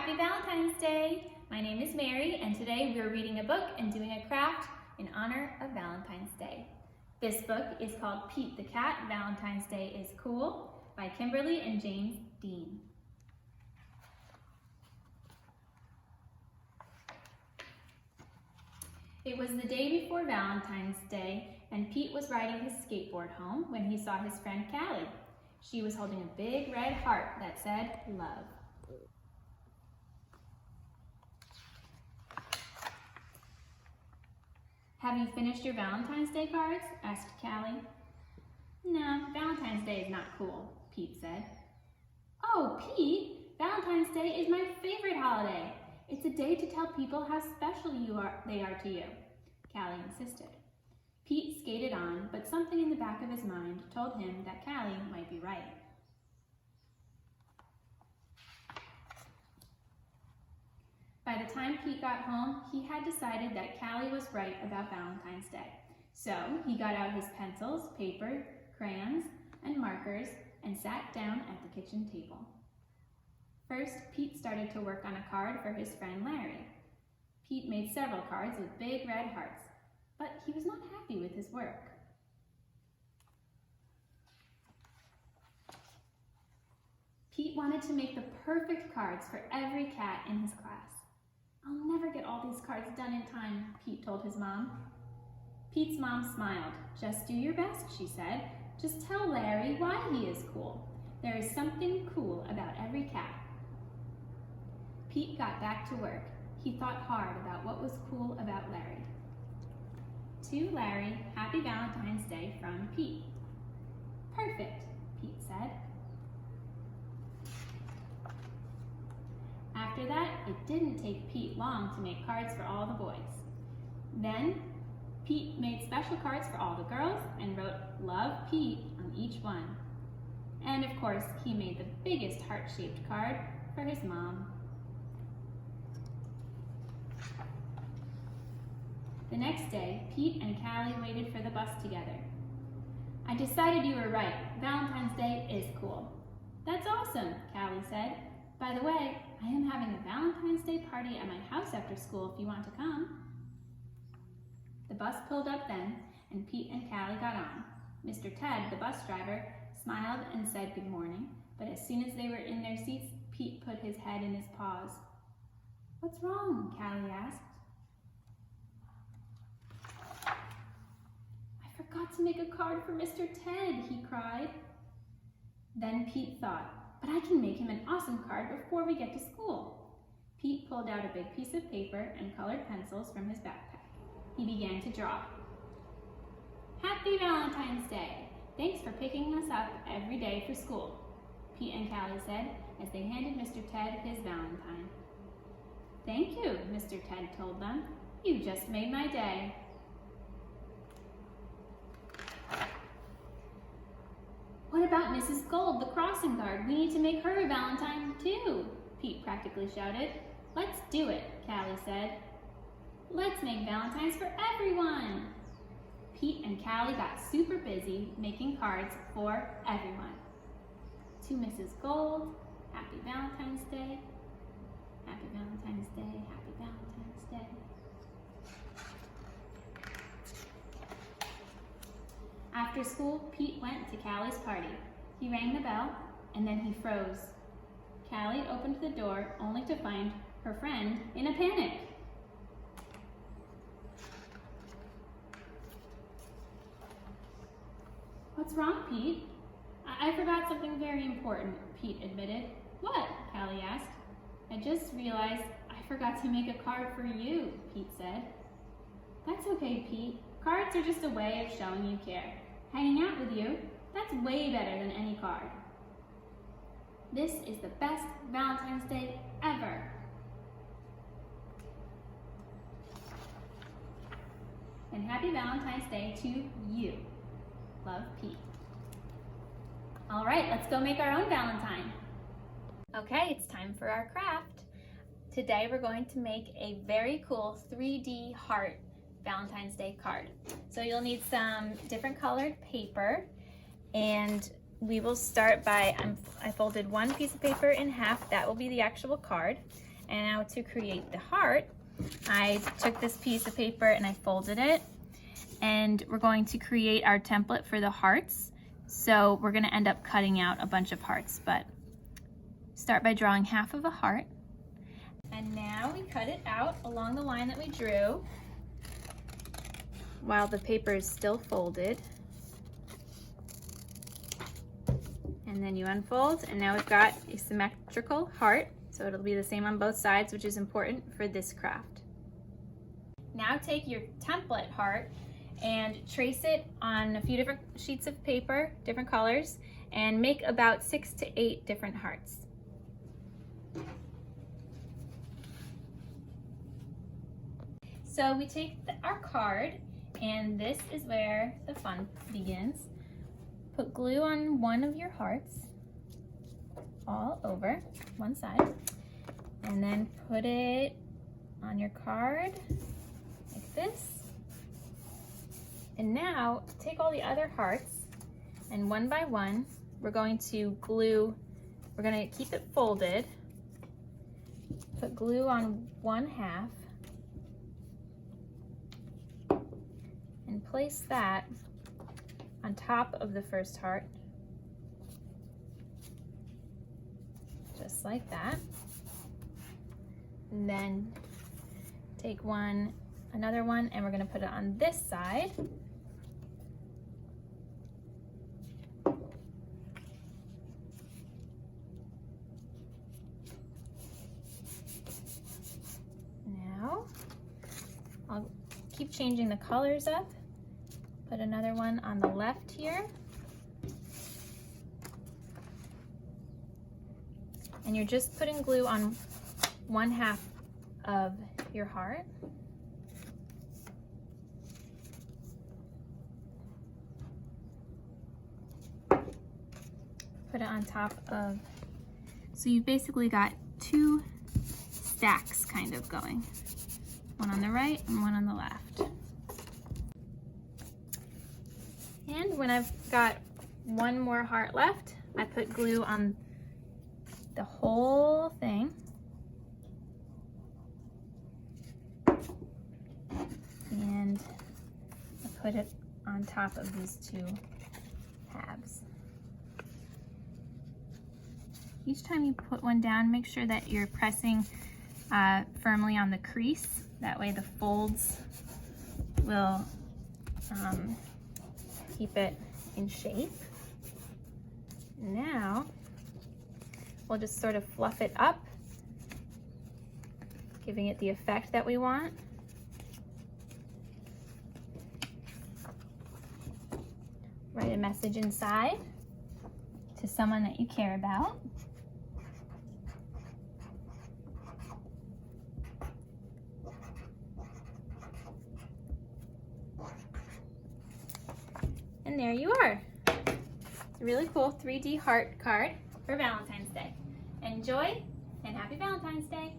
Happy Valentine's Day! My name is Mary, and today we are reading a book and doing a craft in honor of Valentine's Day. This book is called Pete the Cat, Valentine's Day is Cool by Kimberly and James Dean. It was the day before Valentine's Day, and Pete was riding his skateboard home when he saw his friend Callie. She was holding a big red heart that said, love. Have you finished your Valentine's Day cards? Asked Callie. No, Valentine's Day is not cool, Pete said. Oh, Pete, Valentine's Day is my favorite holiday. It's a day to tell people how special they are to you, Callie insisted. Pete skated on, but something in the back of his mind told him that Callie might be right. By the time Pete got home, he had decided that Callie was right about Valentine's Day. So he got out his pencils, paper, crayons, and markers and sat down at the kitchen table. First, Pete started to work on a card for his friend Larry. Pete made several cards with big red hearts, but he was not happy with his work. Pete wanted to make the perfect cards for every cat in his class. I'll never get all these cards done in time, Pete told his mom. Pete's mom smiled. Just do your best, she said. Just tell Larry why he is cool. There is something cool about every cat. Pete got back to work. He thought hard about what was cool about Larry. To Larry, Happy Valentine's Day from Pete. Perfect, Pete said. After that, it didn't take Pete long to make cards for all the boys. Then, Pete made special cards for all the girls and wrote Love Pete on each one. And of course, he made the biggest heart-shaped card for his mom. The next day, Pete and Callie waited for the bus together. I decided you were right. Valentine's Day is cool. That's awesome, Callie said. By the way, I am having a Valentine's Day party at my house after school if you want to come. The bus pulled up then, and Pete and Callie got on. Mr. Ted, the bus driver, smiled and said good morning, but as soon as they were in their seats, Pete put his head in his paws. What's wrong? Callie asked. I forgot to make a card for Mr. Ted, he cried. Then Pete thought, but I can make him an awesome card before we get to school. Pete pulled out a big piece of paper and colored pencils from his backpack. He began to draw. Happy Valentine's Day! Thanks for picking us up every day for school, Pete and Callie said as they handed Mr. Ted his Valentine. Thank you, Mr. Ted told them. You just made my day. What about Mrs. Gold, the crossing guard? We need to make her a Valentine too, Pete practically shouted. Let's do it, Callie said. Let's make Valentines for everyone. Pete and Callie got super busy making cards for everyone. To Mrs. Gold, Happy Valentine's Day. Happy Valentine's Day, Happy Valentine's Day. After school, Pete went to Callie's party. He rang the bell, and then he froze. Callie opened the door only to find her friend in a panic. What's wrong, Pete? I forgot something very important, Pete admitted. What? Callie asked. I just realized I forgot to make a card for you, Pete said. That's okay, Pete. Cards are just a way of showing you care. Hanging out with you, that's way better than any card. This is the best Valentine's Day ever. And happy Valentine's Day to you. Love, Pete. All right, let's go make our own Valentine. Okay, it's time for our craft. Today we're going to make a very cool 3D heart Valentine's Day card. So you'll need some different colored paper, and we will start by, I folded one piece of paper in half. That will be the actual card. And now to create the heart, I took this piece of paper and I folded it. And we're going to create our template for the hearts. So we're gonna end up cutting out a bunch of hearts, but start by drawing half of a heart. And now we cut it out along the line that we drew while the paper is still folded. And then you unfold, and now we've got a symmetrical heart, so it'll be the same on both sides, which is important for this craft. Now take your template heart and trace it on a few different sheets of paper, different colors, and make about 6 to 8 different hearts. So we take our card, and this is where the fun begins. Put glue on one of your hearts, all over one side, and then put it on your card like this. And now take all the other hearts, and one by one, we're going to glue, we're going to keep it folded, put glue on one half, and place that on top of the first heart, just like that. And then take another one, and we're going to put it on this side. Now, I'll keep changing the colors up. Put another one on the left here. And you're just putting glue on one half of your heart. Put it on top of, so you've basically got 2 stacks kind of going. One on the right and one on the left. And when I've got one more heart left, I put glue on the whole thing. And I put it on top of these 2 halves. Each time you put one down, make sure that you're pressing firmly on the crease. That way the folds will keep it in shape. Now, we'll just sort of fluff it up, giving it the effect that we want. Write a message inside to someone that you care about. And there you are. It's a really cool 3D heart card for Valentine's Day. Enjoy, and happy Valentine's Day.